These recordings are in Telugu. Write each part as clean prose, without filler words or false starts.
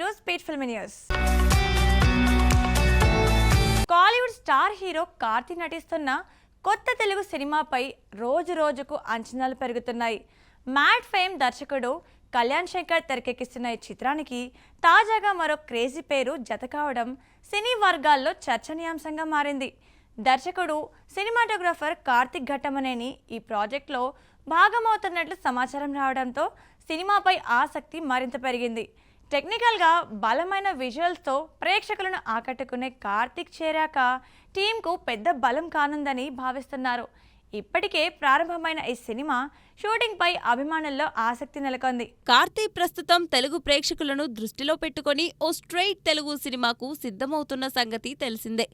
To speed film news. Kollywood star hero Karthi నటిస్తున్న కొత్త తెలుగు సినిమాపై రోజు రోజుకు అంచనాలు పెరుగుతున్నాయి. మ్యాడ్ ఫేమ్ దర్శకుడు కళ్యాణ్ శంకర్ తెరకెక్కిస్తున్న ఈ చిత్రానికి తాజాగా మరో క్రేజీ పేరు జత కావడం సినీ వర్గాల్లో చర్చనీయాంశంగా మారింది. దర్శకుడు సినిమాటోగ్రాఫర్ కార్తిక్ ఘట్టమనేని ఈ ప్రాజెక్టులో భాగమవుతున్నట్లు సమాచారం రావడంతో సినిమాపై ఆసక్తి మరింత పెరిగింది. టెక్నికల్గా బలమైన విజువల్స్తో ప్రేక్షకులను ఆకట్టుకునే కార్తిక్ చేరాక టీంకు పెద్ద బలం కానుందని భావిస్తున్నారు. ఇప్పటికే ప్రారంభమైన ఈ సినిమా షూటింగ్ పై అభిమానుల్లో ఆసక్తి నెలకొంది. కార్తీ ప్రస్తుతం తెలుగు ప్రేక్షకులను దృష్టిలో పెట్టుకుని ఓ స్ట్రెయిట్ తెలుగు సినిమాకు సిద్ధమవుతున్న సంగతి తెలిసిందే.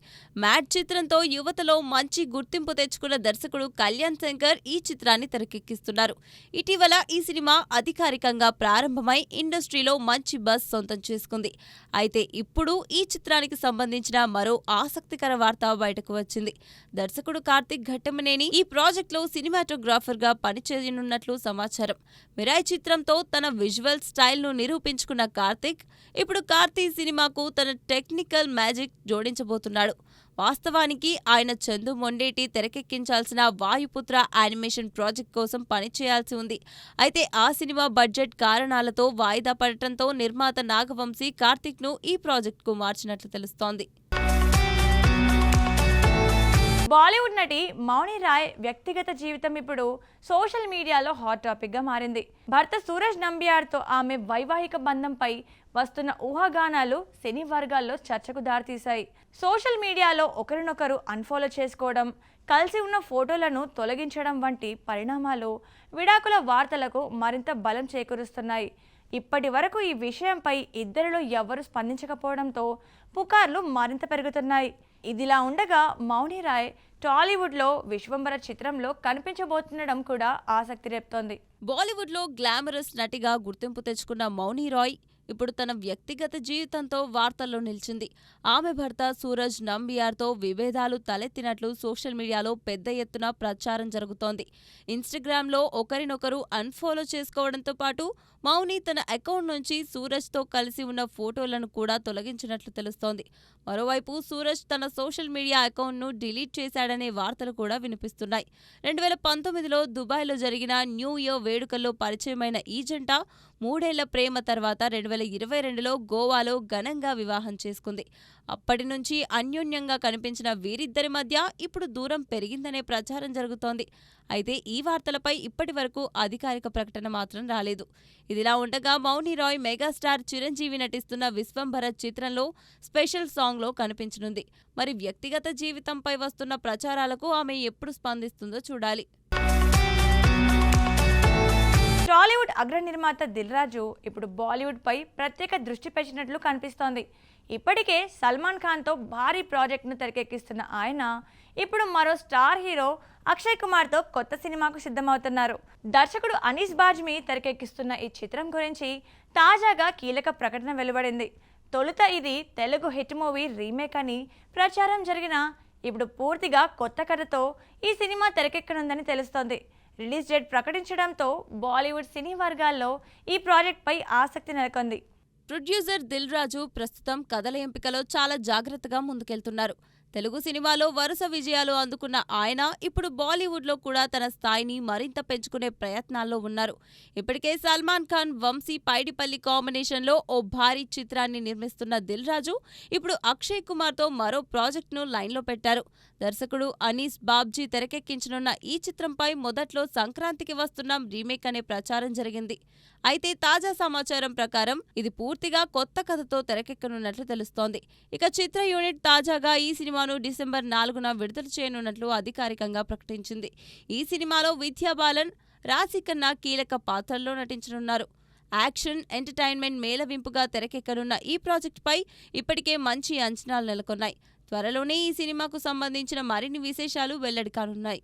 మ్యాడ్ చిత్రంతో యువతలో మంచి గుర్తింపు తెచ్చుకున్న దర్శకుడు కళ్యాణ్ శంకర్ ఈ చిత్రాన్ని తెరకెక్కిస్తున్నారు. ఇటీవల ఈ సినిమా అధికారికంగా ప్రారంభమై ఇండస్ట్రీలో మంచి బజ్ సొంతం చేసుకుంది. అయితే ఇప్పుడు ఈ చిత్రానికి సంబంధించిన మరో ఆసక్తికర వార్త బయటకు వచ్చింది. దర్శకుడు కార్తిక్ ఘట్టమనేని ఈ ప్రాజెక్టులో సినిమాటోగ్రాఫర్గా పనిచేయనున్నట్లు సమాచారం. మిరాయ్ చిత్రంతో తన విజువల్ స్టైల్ను నిరూపించుకున్న కార్తిక్ ఇప్పుడు కార్తీ సినిమాకు తన టెక్నికల్ మ్యాజిక్ జోడించబోతున్నాడు. వాస్తవానికి ఆయన చందు మొండేటి తెరకెక్కించాల్సిన వాయుపుత్ర యానిమేషన్ ప్రాజెక్ట్ కోసం పనిచేయాల్సి ఉంది. అయితే ఆ సినిమా బడ్జెట్ కారణాలతో వాయిదా పడటంతో నిర్మాత నాగవంశీ కార్తిక్ను ఈ ప్రాజెక్టుకు మార్చినట్లు తెలుస్తోంది. బాలీవుడ్ నటి మౌని రాయ్ వ్యక్తిగత జీవితం ఇప్పుడు సోషల్ మీడియాలో హాట్ టాపిక్గా మారింది. భర్త సూరజ్ నంబియార్తో ఆమె వైవాహిక బంధంపై వస్తున్న ఊహాగానాలు సినీ వర్గాల్లో చర్చకు దారితీశాయి. సోషల్ మీడియాలో ఒకరినొకరు అన్ఫాలో చేసుకోవడం, కలిసి ఉన్న ఫోటోలను తొలగించడం వంటి పరిణామాలు విడాకుల వార్తలకు మరింత బలం చేకూరుస్తున్నాయి. ఇప్పటి వరకు ఈ విషయంపై ఇద్దరిలో ఎవరూ స్పందించకపోవడంతో పుకార్లు మరింత పెరుగుతున్నాయి. ఇదిలా ఉండగా మౌని రాయ్ టాలీవుడ్లో విశ్వంబర చిత్రంలో కనిపించబోతుండడం కూడా ఆసక్తి రేపుతోంది. బాలీవుడ్లో గ్లామరస్ నటిగా గుర్తింపు తెచ్చుకున్న మౌని రాయ్ ఇప్పుడు తన వ్యక్తిగత జీవితంతో వార్తల్లో నిలిచింది. ఆమె భర్త సూరజ్ నంబియార్తో విభేదాలు తలెత్తినట్లు సోషల్ మీడియాలో పెద్ద ఎత్తున ప్రచారం జరుగుతోంది. ఇన్స్టాగ్రామ్లో ఒకరినొకరు అన్ఫాలో చేసుకోవడంతో పాటు మౌని తన అకౌంట్ నుంచి సూరజ్తో కలిసి ఉన్న ఫోటోలను కూడా తొలగించినట్లు తెలుస్తోంది. మరోవైపు సూరజ్ తన సోషల్ మీడియా అకౌంట్ను డిలీట్ చేశాడనే వార్తలు కూడా వినిపిస్తున్నాయి. 2019లో దుబాయ్లో జరిగిన న్యూ ఇయర్ వేడుకల్లో పరిచయమైన ఈ జంట 3 ఏళ్ల ప్రేమ తర్వాత 2022లో గోవాలో ఘనంగా వివాహం చేసుకుంది. అప్పటి నుంచి అన్యోన్యంగా కనిపించిన వీరిద్దరి మధ్య ఇప్పుడు దూరం పెరిగిందనే ప్రచారం జరుగుతోంది. అయితే ఈ వార్తలపై ఇప్పటి వరకు అధికారిక ప్రకటన మాత్రం రాలేదు. ఇదిలా ఉండగా మౌని రాయ్ మెగాస్టార్ చిరంజీవి నటిస్తున్న విశ్వంభర చిత్రంలో స్పెషల్ సాంగ్లో కనిపించనుంది. మరి వ్యక్తిగత జీవితంపై వస్తున్న ప్రచారాలకు ఆమె ఎప్పుడు స్పందిస్తుందో చూడాలి. టాలీవుడ్ అగ్ర నిర్మాత దిల్ రాజు ఇప్పుడు బాలీవుడ్ పై ప్రత్యేక దృష్టి పెట్టినట్లు కనిపిస్తోంది. ఇప్పటికే సల్మాన్ ఖాన్తో భారీ ప్రాజెక్టును తెరకెక్కిస్తున్న ఆయన ఇప్పుడు మరో స్టార్ హీరో అక్షయ్ కుమార్తో కొత్త సినిమాకు సిద్ధమవుతున్నారు. దర్శకుడు అనీస్ బాజ్మీ తెరకెక్కిస్తున్న ఈ చిత్రం గురించి తాజాగా కీలక ప్రకటన వెలువడింది. తొలుత ఇది తెలుగు హిట్ మూవీ రీమేక్ అని ప్రచారం జరిగినా ఇప్పుడు పూర్తిగా కొత్త కథతో ఈ సినిమా తెరకెక్కనుందని తెలుస్తోంది. రిలీజ్ డేట్ ప్రకటించడంతో బాలీవుడ్ సినీ వర్గాల్లో ఈ ప్రాజెక్ట్పై ఆసక్తి నెలకొంది. ప్రొడ్యూసర్ దిల్ రాజు ప్రస్తుతం కథల ఎంపికలో చాలా జాగ్రత్తగా ముందుకెళ్తున్నారు. తెలుగు సినిమాలో వరుస విజయాలు అందుకున్న ఆయన ఇప్పుడు బాలీవుడ్లో కూడా తన స్థాయిని మరింత పెంచుకునే ప్రయత్నాల్లో ఉన్నారు. ఇప్పటికే సల్మాన్ ఖాన్, వంశీ పైడిపల్లి కాంబినేషన్లో ఓ భారీ చిత్రాన్ని నిర్మిస్తున్న దిల్ రాజు ఇప్పుడు అక్షయ్ కుమార్తో మరో ప్రాజెక్టును లైన్లో పెట్టారు. దర్శకుడు అనీస్ బాబ్జీ తెరకెక్కించనున్న ఈ చిత్రంపై మొదట్లో సంక్రాంతికి వస్తున్నాం రీమేక్ అనే ప్రచారం జరిగింది. అయితే తాజా సమాచారం ప్రకారం ఇది పూర్తిగా కొత్త కథతో తెరకెక్కనున్నట్లు తెలుస్తోంది. ఇక చిత్ర యూనిట్ తాజాగా ఈ సినిమాను డిసెంబర్ 4న విడుదల చేయనున్నట్లు అధికారికంగా ప్రకటించింది. ఈ సినిమాలో విద్యా బాలన్, రాశిఖన్నా కీలక పాత్రల్లో నటించనున్నారు. యాక్షన్, ఎంటర్టైన్మెంట్ మేళవింపుగా తెరకెక్కనున్న ఈ ప్రాజెక్టుపై ఇప్పటికే మంచి అంచనాలు నెలకొన్నాయి. త్వరలోనే ఈ సినిమాకు సంబంధించిన మరిన్ని విశేషాలు వెల్లడి కానున్నాయి.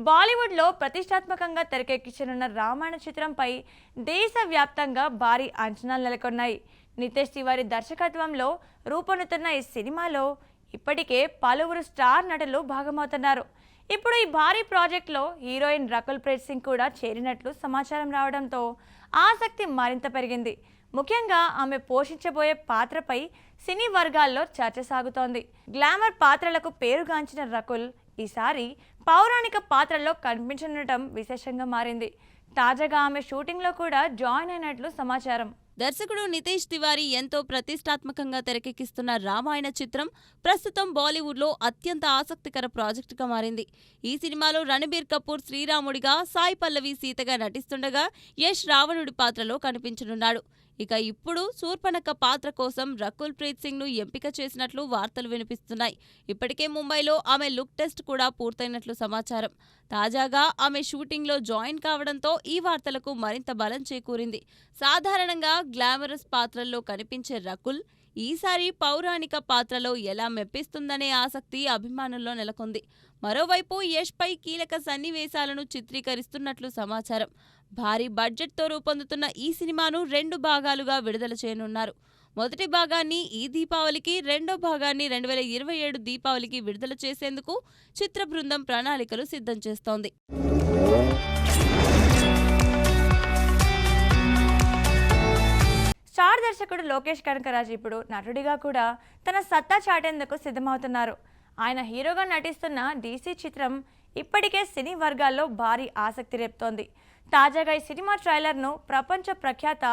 బాలీవుడ్లో ప్రతిష్టాత్మకంగా తెరకెక్కించనున్న రామాయణ చిత్రంపై దేశవ్యాప్తంగా భారీ అంచనాలు నెలకొన్నాయి. నితేష్ తివారీ దర్శకత్వంలో రూపొందుతున్న ఈ సినిమాలో ఇప్పటికే పలువురు స్టార్ నటులు భాగమవుతున్నారు. ఇప్పుడు ఈ భారీ ప్రాజెక్ట్లో హీరోయిన్ రకుల్ ప్రీత్ సింగ్ కూడా చేరినట్లు సమాచారం రావడంతో ఆసక్తి మరింత పెరిగింది. ముఖ్యంగా ఆమె పోషించబోయే పాత్రపై సినీ వర్గాల్లో చర్చ సాగుతోంది. గ్లామర్ పాత్రలకు పేరుగాంచిన రకుల్ ఈసారి పౌరాణిక పాత్రల్లో కనిపించనుండటం విశేషంగా మారింది. తాజాగా ఆమె షూటింగ్లో కూడా జాయిన్ అయినట్లు సమాచారం. దర్శకుడు నితేష్ తివారీ ఎంతో ప్రతిష్టాత్మకంగా తెరకెక్కిస్తున్న రామాయణ చిత్రం ప్రస్తుతం బాలీవుడ్లో అత్యంత ఆసక్తికర ప్రాజెక్టుగా మారింది. ఈ సినిమాలో రణబీర్ కపూర్ శ్రీరాముడిగా, సాయి పల్లవి సీతగా నటిస్తుండగా యష్ రావణుడి పాత్రలో కనిపించనున్నాడు. ఇక ఇప్పుడు శూర్పణఖ పాత్ర కోసం రకుల్ ప్రీత్ సింగ్ ను ఎంపిక చేసినట్లు వార్తలు వినిపిస్తున్నాయి. ఇప్పటికే ముంబైలో ఆమె లుక్ టెస్ట్ కూడా పూర్తయినట్లు సమాచారం. తాజాగా ఆమె షూటింగ్లో జాయిన్ కావడంతో ఈ వార్తలకు మరింత బలం చేకూరింది. సాధారణంగా గ్లామరస్ పాత్రల్లో కనిపించే రకుల్ ఈసారి పౌరాణిక పాత్రలో ఎలా మెప్పిస్తుందనే ఆసక్తి అభిమానుల్లో నెలకొంది. మరోవైపు యష్ పై కీలక సన్నివేశాలను చిత్రీకరిస్తున్నట్లు సమాచారం. భారీ బడ్జెట్తో రూపొందుతున్న ఈ సినిమాను 2 భాగాలుగా విడుదల చేయనున్నారు. మొదటి భాగాన్ని ఈ దీపావళికి, రెండో భాగాన్ని 2027 దీపావళికి విడుదల చేసేందుకు చిత్ర బృందం ప్రణాళికలు సిద్ధం చేస్తోంది. స్టార్ దర్శకుడు లోకేష్ కనకరాజ్ ఇప్పుడు నటుడిగా కూడా తన సత్తా చాటేందుకు సిద్ధమవుతున్నారు. ఆయన హీరోగా నటిస్తున్న డీసీ చిత్రం ఇప్పటికే సినీ వర్గాల్లో భారీ ఆసక్తి రేపుతోంది. తాజాగా ఈ సినిమా ట్రైలర్ను ప్రపంచ ప్రఖ్యాత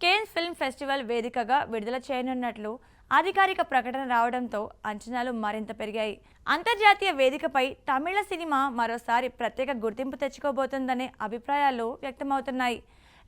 కేన్స్ ఫిల్మ్ ఫెస్టివల్ వేదికగా విడుదల చేయనున్నట్లు అధికారిక ప్రకటన రావడంతో అంచనాలు మరింత పెరిగాయి. అంతర్జాతీయ వేదికపై తమిళ సినిమా మరోసారి ప్రత్యేక గుర్తింపు తెచ్చుకోబోతుందనే అభిప్రాయాలు వ్యక్తమవుతున్నాయి.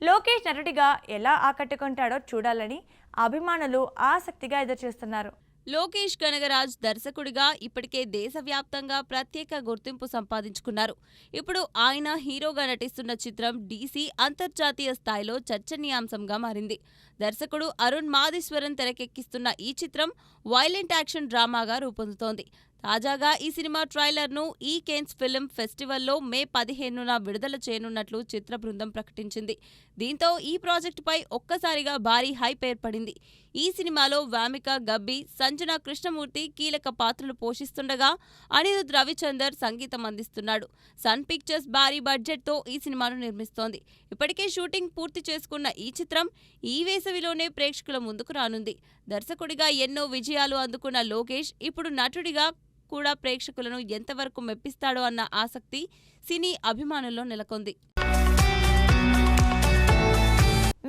లోకేష్ నటుడిగా ఎలా ఆకట్టుకుంటాడో చూడాలని అభిమానులు ఆసక్తిగా ఎదురుచూస్తున్నారు. లోకేష్ కనగరాజ్ దర్శకుడిగా ఇప్పటికే దేశవ్యాప్తంగా ప్రత్యేక గుర్తింపు సంపాదించుకున్నారు. ఇప్పుడు ఆయన హీరోగా నటిస్తున్న చిత్రం డీసీ అంతర్జాతీయ స్థాయిలో చర్చనీయాంశంగా మారింది. దర్శకుడు అరుణ్ మాధీశ్వరన్ తెరకెక్కిస్తున్న ఈ చిత్రం వైలెంట్ యాక్షన్ డ్రామాగా రూపొందుతోంది. తాజాగా ఈ సినిమా ట్రైలర్ను ఈ కేన్స్ ఫిల్మ్ ఫెస్టివల్లో మే 15న విడుదల చేయనున్నట్లు చిత్ర బృందం ప్రకటించింది. దీంతో ఈ ప్రాజెక్టుపై ఒక్కసారిగా భారీ హైప్ ఏర్పడింది. ఈ సినిమాలో వామిక గబ్బి, సంజన కృష్ణమూర్తి కీలక పాత్రలు పోషిస్తుండగా అనిరుద్ రవిచందర్ సంగీతం అందిస్తున్నాడు. సన్ పిక్చర్స్ భారీ బడ్జెట్తో ఈ సినిమాను నిర్మిస్తోంది. ఇప్పటికే షూటింగ్ పూర్తి చేసుకున్న ఈ చిత్రం ఈ వేసవిలోనే ప్రేక్షకుల ముందుకు రానుంది. దర్శకుడిగా ఎన్నో విజయాలు అందుకున్న లోకేష్ ఇప్పుడు నటుడిగా కూడా ప్రేక్షకులను ఎంతవరకు మెప్పిస్తాడో అన్న ఆసక్తి సినీ అభిమానుల్లో నెలకొంది.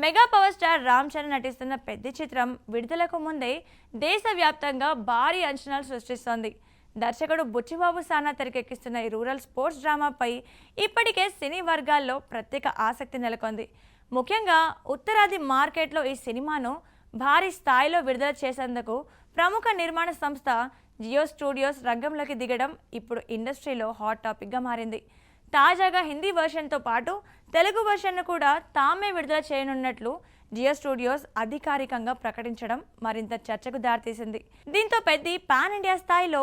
Mega power star Ram Charan నటిస్తున్న పెద్ద చిత్రం విడుదలకు ముందే దేశవ్యాప్తంగా భారీ అంచనాలు సృష్టిస్తోంది. దర్శకుడు బుచ్చిబాబు సానా తెరకెక్కిస్తున్న ఈ రూరల్ స్పోర్ట్స్ డ్రామాపై ఇప్పటికే సినీ వర్గాల్లో ప్రత్యేక ఆసక్తి నెలకొంది. ముఖ్యంగా ఉత్తరాది మార్కెట్లో ఈ సినిమాను భారీ స్థాయిలో విడుదల చేసేందుకు ప్రముఖ నిర్మాణ సంస్థ జియో స్టూడియోస్ రంగంలోకి దిగడం ఇప్పుడు ఇండస్ట్రీలో హాట్ టాపిక్గా మారింది. తాజాగా హిందీ వెర్షన్తో పాటు తెలుగు వెర్షన్ను కూడా తామే విడుదల చేయనున్నట్లు జియో స్టూడియోస్ అధికారికంగా ప్రకటించడం మరింత చర్చకు దారితీసింది. దీంతో పెద్ద పాన్ ఇండియా స్థాయిలో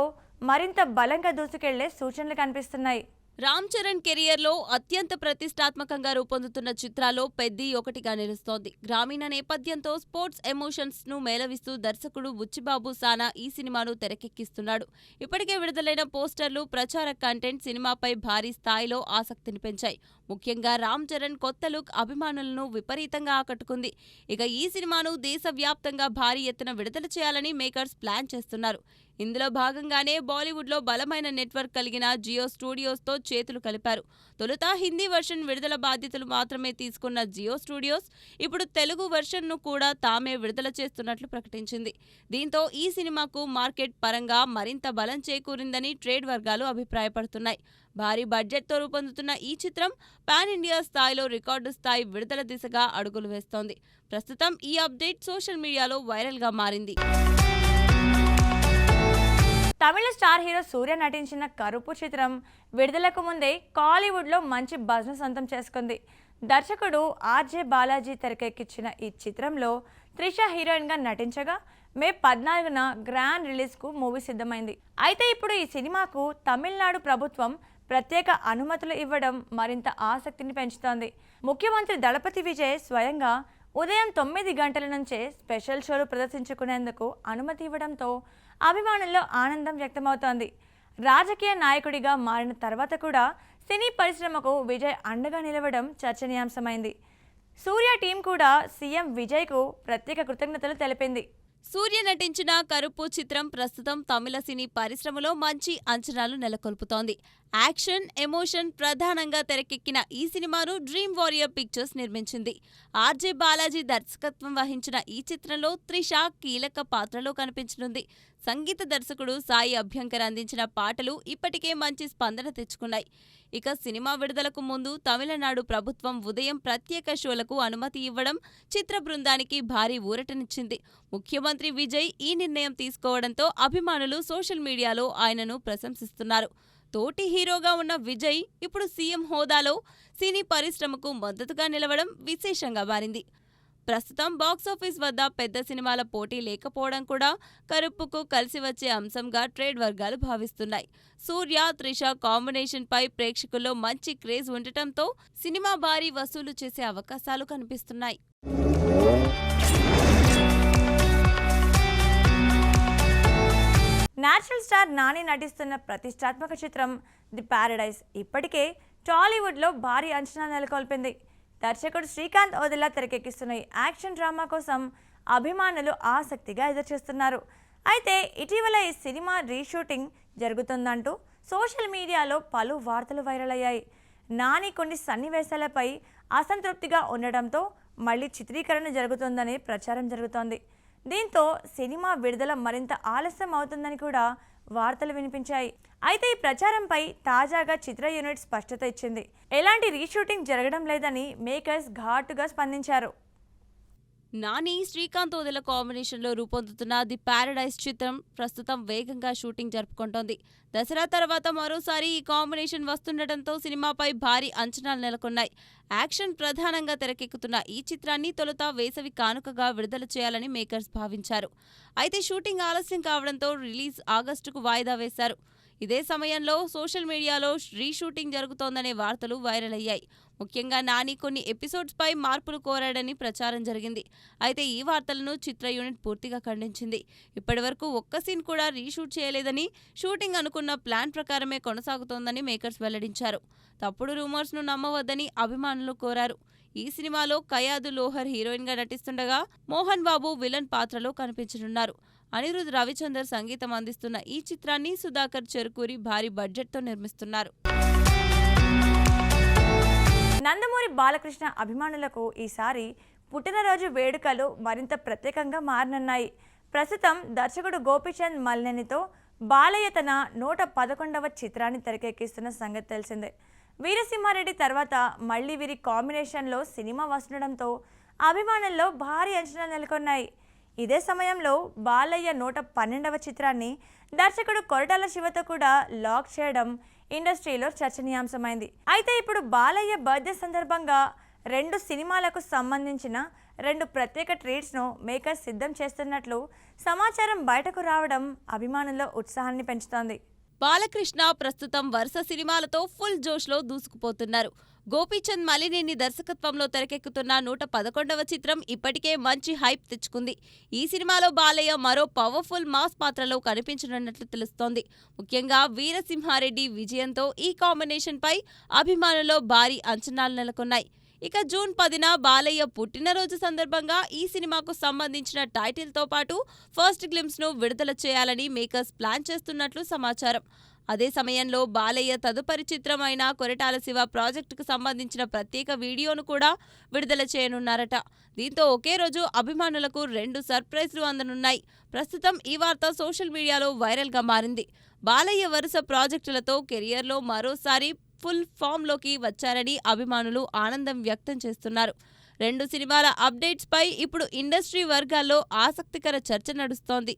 మరింత బలంగా దూసుకెళ్లే సూచనలు కనిపిస్తున్నాయి. రామ్ చరణ్ కెరియర్లో అత్యంత ప్రతిష్టాత్మకంగా రూపొందుతున్న చిత్రాల్లో పెద్ది ఒకటిగా నిలుస్తోంది. గ్రామీణ నేపథ్యంతో స్పోర్ట్స్ ఎమోషన్స్ ను మేళవిస్తూ దర్శకుడు బుచ్చిబాబు సానా ఈ సినిమాను తెరకెక్కిస్తున్నాడు. ఇప్పటికే విడుదలైన పోస్టర్లు, ప్రచార కంటెంట్ సినిమాపై భారీ స్థాయిలో ఆసక్తిని పెంచాయి. ముఖ్యంగా రామ్ చరణ్ కొత్త లుక్ అభిమానులను విపరీతంగా ఆకట్టుకుంది. ఇక ఈ సినిమాను దేశవ్యాప్తంగా భారీ ఎత్తున విడుదల చేయాలని మేకర్స్ ప్లాన్ చేస్తున్నారు. ఇందులో భాగంగానే బాలీవుడ్లో బలమైన నెట్వర్క్ కలిగిన జియో స్టూడియోస్తో చేతులు కలిపారు. తొలుత హిందీ వెర్షన్ విడుదల బాధ్యతలు మాత్రమే తీసుకున్న జియో స్టూడియోస్ ఇప్పుడు తెలుగు వెర్షన్ను కూడా తామే విడుదల చేస్తున్నట్లు ప్రకటించింది. దీంతో ఈ సినిమాకు మార్కెట్ పరంగా మరింత బలం చేకూరిందని ట్రేడ్ వర్గాలు అభిప్రాయపడుతున్నాయి. భారీ బడ్జెట్తో రూపొందుతున్న ఈ చిత్రం పాన్ ఇండియా స్థాయిలో రికార్డు స్థాయి విడుదల దిశగా అడుగులు వేస్తోంది. ప్రస్తుతం ఈ అప్డేట్ సోషల్ మీడియాలో వైరల్గా మారింది. తమిళ స్టార్ హీరో సూర్య నటించిన కరుపు చిత్రం విడుదలకు ముందే కాలీవుడ్లో మంచి బజ్ను సొంతం చేసుకుంది. దర్శకుడు ఆర్జే బాలాజీ తెరకెక్కించిన ఈ చిత్రంలో త్రిష హీరోయిన్గా నటించగా మే 14న గ్రాండ్ రిలీజ్కు మూవీ సిద్ధమైంది. అయితే ఇప్పుడు ఈ సినిమాకు తమిళనాడు ప్రభుత్వం ప్రత్యేక అనుమతులు ఇవ్వడం మరింత ఆసక్తిని పెంచుతోంది. ముఖ్యమంత్రి దళపతి విజయ్ స్వయంగా ఉదయం 9 గంటల నుంచే స్పెషల్ షోలు ప్రదర్శించుకునేందుకు అనుమతి ఇవ్వడంతో అభిమానుల్లో ఆనందం వ్యక్తమవుతోంది. రాజకీయ నాయకుడిగా మారిన తర్వాత కూడా సినీ పరిశ్రమకు విజయ్ అండగా నిలవడం చర్చనీయాంశమైంది. సూర్య టీం కూడా సీఎం విజయ్కు ప్రత్యేక కృతజ్ఞతలు తెలిపింది. సూర్య నటించిన కరుపు చిత్రం ప్రస్తుతం తమిళ సినీ పరిశ్రమలో మంచి అంచనాలు నెలకొల్పుతోంది. యాక్షన్, ఎమోషన్ ప్రధానంగా తెరకెక్కిన ఈ సినిమాను డ్రీమ్ వారియర్ పిక్చర్స్ నిర్మించింది. ఆర్జే బాలాజీ దర్శకత్వం వహించిన ఈ చిత్రంలో త్రిష కీలక పాత్రలో కనిపించనుంది. సంగీత దర్శకుడు సాయి అభ్యంకర్ అందించిన పాటలు ఇప్పటికే మంచి స్పందన తెచ్చుకున్నాయి. ఇక సినిమా విడుదలకు ముందు తమిళనాడు ప్రభుత్వం ఉదయం ప్రత్యేక షోలకు అనుమతి ఇవ్వడం చిత్ర బృందానికి భారీ ఊరటనిచ్చింది. ముఖ్యమంత్రి విజయ్ ఈ నిర్ణయం తీసుకోవడంతో అభిమానులు సోషల్ మీడియాలో ఆయనను ప్రశంసిస్తున్నారు. తోటి హీరోగా ఉన్న విజయ్ ఇప్పుడు సీఎం హోదాలో సినీ పరిశ్రమకు మద్దతుగా నిలవడం విశేషంగా మారింది. ప్రస్తుతం బాక్సాఫీస్ వద్ద పెద్ద సినిమాల పోటీ లేకపోవడం కూడా కరుపుకు కలిసి వచ్చే అంశంగా ట్రేడ్ వర్గాలు భావిస్తున్నాయి. సూర్య, త్రిష కాంబినేషన్పై ప్రేక్షకుల్లో మంచి క్రేజ్ ఉండటంతో సినిమా భారీ వసూలు చేసే అవకాశాలు కనిపిస్తున్నాయి. నేచురల్ స్టార్ నాని నటిస్తున్న ప్రతిష్టాత్మక చిత్రం ది ప్యారడైజ్ ఇప్పటికే టాలీవుడ్లో భారీ అంచనా నెలకొల్పింది. దర్శకుడు శ్రీకాంత్ ఓదెలా తెరకెక్కిస్తున్న ఈ యాక్షన్ డ్రామా కోసం అభిమానులు ఆసక్తిగా ఎదురుచూస్తున్నారు. అయితే ఇటీవల ఈ సినిమా రీషూటింగ్ జరుగుతుందంటూ సోషల్ మీడియాలో పలు వార్తలు వైరల్ అయ్యాయి. నాని కొన్ని సన్నివేశాలపై అసంతృప్తిగా ఉండడంతో మళ్లీ చిత్రీకరణ జరుగుతుందని ప్రచారం జరుగుతోంది. దీంతో సినిమా విడుదల మరింత ఆలస్యం అవుతుందని కూడా వార్తలు వినిపించాయి. అయితే ఈ ప్రచారంపై తాజాగా చిత్ర యూనిట్ స్పష్టత ఇచ్చింది. ఎలాంటి రీషూటింగ్ జరగడం లేదని మేకర్స్ ఘాటుగా స్పందించారు. నాని, శ్రీకాంత్ ఓదెల కాంబినేషన్లో రూపొందుతున్న ది ప్యారడైజ్ చిత్రం ప్రస్తుతం వేగంగా షూటింగ్ జరుపుకుంటోంది. దసరా తర్వాత మరోసారి ఈ కాంబినేషన్ వస్తుండటంతో సినిమాపై భారీ అంచనాలు నెలకొన్నాయి. యాక్షన్ ప్రధానంగా తెరకెక్కుతున్న ఈ చిత్రాన్ని తొలుత వేసవి కానుకగా విడుదల చేయాలని మేకర్స్ భావించారు. అయితే షూటింగ్ ఆలస్యం కావడంతో రిలీజ్ ఆగస్టుకు వాయిదా వేశారు. ఇదే సమయంలో సోషల్ మీడియాలో రీషూటింగ్ జరుగుతోందనే వార్తలు వైరల్ అయ్యాయి. ముఖ్యంగా నాని కొన్ని ఎపిసోడ్స్పై మార్పులు కోరాడని ప్రచారం జరిగింది. అయితే ఈ వార్తలను చిత్ర యూనిట్ పూర్తిగా ఖండించింది. ఇప్పటివరకు ఒక్క సీన్ కూడా రీషూట్ చేయలేదని, షూటింగ్ అనుకున్న ప్లాన్ ప్రకారమే కొనసాగుతోందని మేకర్స్ వెల్లడించారు. తప్పుడు రూమర్స్ను నమ్మవద్దని అభిమానులు కోరారు. ఈ సినిమాలో కయాదు లోహర్ హీరోయిన్గా నటిస్తుండగా మోహన్ బాబు విలన్ పాత్రలో కనిపించనున్నారు. అనిరుద్ రవిచందర్ సంగీతం అందిస్తున్న ఈ చిత్రాన్ని సుధాకర్ చెరుకూరి భారీ బడ్జెట్తో నిర్మిస్తున్నారు. నందమూరి బాలకృష్ణ అభిమానులకు ఈసారి పుట్టినరోజు వేడుకలు మరింత ప్రత్యేకంగా మారనున్నాయి. ప్రస్తుతం దర్శకుడు గోపీచంద్ మల్నేనితో బాలయ్య తన 111వ చిత్రాన్ని తెరకెక్కిస్తున్న సంగతి తెలిసిందే. వీరసింహారెడ్డి తర్వాత మళ్లీ వీరి కాంబినేషన్లో సినిమా వస్తుండడంతో అభిమానుల్లో భారీ అంచనాలు నెలకొన్నాయి. ఇదే సమయంలో బాలయ్య 112వ చిత్రాన్ని దర్శకుడు కొరటాల శివతో కూడా లాక్ చేయడం ఇండస్ట్రీలో చర్చనీయాంశమైంది. అయితే ఇప్పుడు బాలయ్య బర్త్డే సందర్భంగా 2 సినిమాలకు సంబంధించిన 2 ప్రత్యేక ట్రీట్స్ను మేకర్స్ సిద్ధం చేస్తున్నట్లు సమాచారం బయటకు రావడం అభిమానుల్లో ఉత్సాహాన్ని పెంచుతోంది. బాలకృష్ణ ప్రస్తుతం వరుస సినిమాలతో ఫుల్ జోష్లో దూసుకుపోతున్నారు. గోపీచంద్ మలినేని దర్శకత్వంలో తెరకెక్కుతున్న 111వ చిత్రం ఇప్పటికే మంచి హైప్ తెచ్చుకుంది. ఈ సినిమాలో బాలయ్య మరో పవర్ఫుల్ మాస్ పాత్రలో కనిపించనున్నట్లు తెలుస్తోంది. ముఖ్యంగా వీరసింహారెడ్డి విజయంతో ఈ కాంబినేషన్పై అభిమానుల్లో భారీ అంచనాలు నెలకొన్నాయి. ఇక జూన్ 10న బాలయ్య పుట్టినరోజు సందర్భంగా ఈ సినిమాకు సంబంధించిన టైటిల్తో పాటు ఫస్ట్ గ్లింప్స్ను విడుదల చేయాలని మేకర్స్ ప్లాన్ చేస్తున్నట్లు సమాచారం. అదే సమయంలో బాలయ్య తదుపరి చిత్రం అయిన కొరటాల శివ ప్రాజెక్టుకు సంబంధించిన ప్రత్యేక వీడియోను కూడా విడుదల చేయనున్నారట. దీంతో ఒకే రోజు అభిమానులకు 2 సర్ప్రైజ్లు అందనున్నాయి. ప్రస్తుతం ఈ వార్త సోషల్ మీడియాలో వైరల్గా మారింది. బాలయ్య వరుస ప్రాజెక్టులతో కెరియర్లో మరోసారి ఫుల్ ఫామ్లోకి వచ్చారని అభిమానులు ఆనందం వ్యక్తం చేస్తున్నారు. 2 సినిమాల అప్డేట్స్పై ఇప్పుడు ఇండస్ట్రీ వర్గాల్లో ఆసక్తికర చర్చ నడుస్తోంది.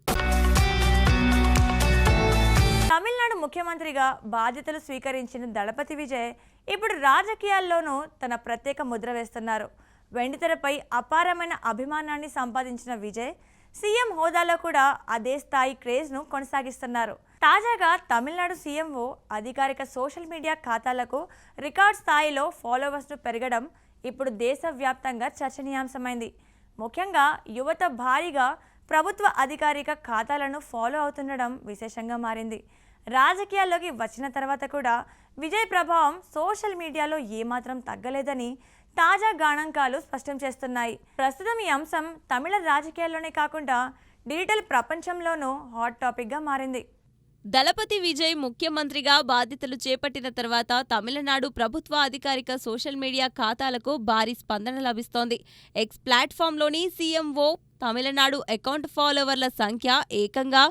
తమిళనాడు ముఖ్యమంత్రిగా బాధ్యతలు స్వీకరించిన దళపతి విజయ్ ఇప్పుడు రాజకీయాల్లోనూ తన ప్రత్యేక ముద్ర వేస్తున్నారు. వెండితెరపై అపారమైన అభిమానాన్ని సంపాదించిన విజయ్ సీఎం హోదాలో కూడా అదే స్థాయి క్రేజ్ను కొనసాగిస్తున్నారు. తాజాగా తమిళనాడు సీఎంఓ అధికారిక సోషల్ మీడియా ఖాతాలకు రికార్డ్ స్థాయిలో ఫాలోవర్స్ను పెరగడం ఇప్పుడు దేశవ్యాప్తంగా చర్చనీయాంశమైంది. ముఖ్యంగా యువత భారీగా ప్రభుత్వ అధికారిక ఖాతాలను ఫాలో అవుతుండడం విశేషంగా మారింది. రాజకీయాల్లోకి వచ్చిన తర్వాత కూడా విజయ్ ప్రభావం సోషల్ మీడియాలో ఏమాత్రం తగ్గలేదని తాజా గణాంకాలు స్పష్టం చేస్తున్నాయి. ప్రస్తుతం ఈ అంశం తమిళ రాజకీయాల్లోనే కాకుండా డిజిటల్ ప్రపంచంలోనూ హాట్ టాపిక్గా మారింది. దళపతి విజయ్ ముఖ్యమంత్రిగా బాధ్యతలు చేపట్టిన తర్వాత తమిళనాడు ప్రభుత్వ అధికారిక సోషల్ మీడియా ఖాతాలకు భారీ స్పందన లభిస్తోంది. ఎక్స్ ప్లాట్ఫామ్లోని సీఎంఓ తమిళనాడు అకౌంట్ ఫాలోవర్ల సంఖ్య ఏకంగా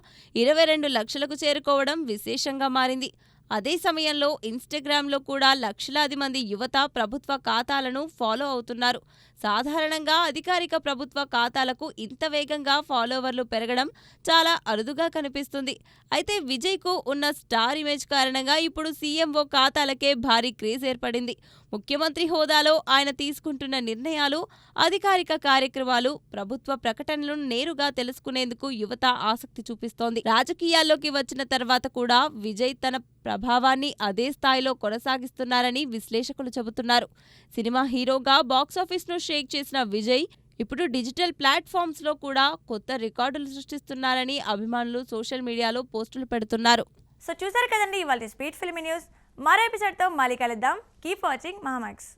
22 లక్షలకు చేరుకోవడం విశేషంగా మారింది. అదే సమయంలో ఇన్స్టాగ్రామ్లో కూడా లక్షలాది మంది యువత ప్రభుత్వ ఖాతాలను ఫాలో అవుతున్నారు. సాధారణంగా అధికారిక ప్రభుత్వ ఖాతాలకు ఇంత వేగంగా ఫాలోవర్లు పెరగడం చాలా అరుదుగా కనిపిస్తుంది. అయితే విజయ్కు ఉన్న స్టార్ ఇమేజ్ కారణంగా ఇప్పుడు సీఎంఓ ఖాతాలకే భారీ క్రేజ్ ఏర్పడింది. ముఖ్యమంత్రి హోదాలో ఆయన తీసుకుంటున్న నిర్ణయాలు, అధికారిక కార్యక్రమాలు, ప్రభుత్వ ప్రకటనలను నేరుగా తెలుసుకునేందుకు యువత ఆసక్తి చూపిస్తోంది. రాజకీయాల్లోకి వచ్చిన తర్వాత కూడా విజయ్ తన ప్రభావాన్ని అదే స్థాయిలో కొనసాగిస్తున్నారని విశ్లేషకులు చెబుతున్నారు. సినిమా హీరోగా బాక్సాఫీస్ను షేక్ చేసిన విజయ్ ఇప్పుడు డిజిటల్ ప్లాట్ఫామ్స్లో కూడా కొత్త రికార్డులు సృష్టిస్తున్నారని అభిమానులు సోషల్ మీడియాలో పోస్టులు పెడుతున్నారు. సో చూసారు కదండి ఇవాళ స్పీడ్ ఫిల్మీ న్యూస్. మరో ఎపిసోడ్తో మళ్ళీ కలుద్దాం. Keep watching Mahaa Max.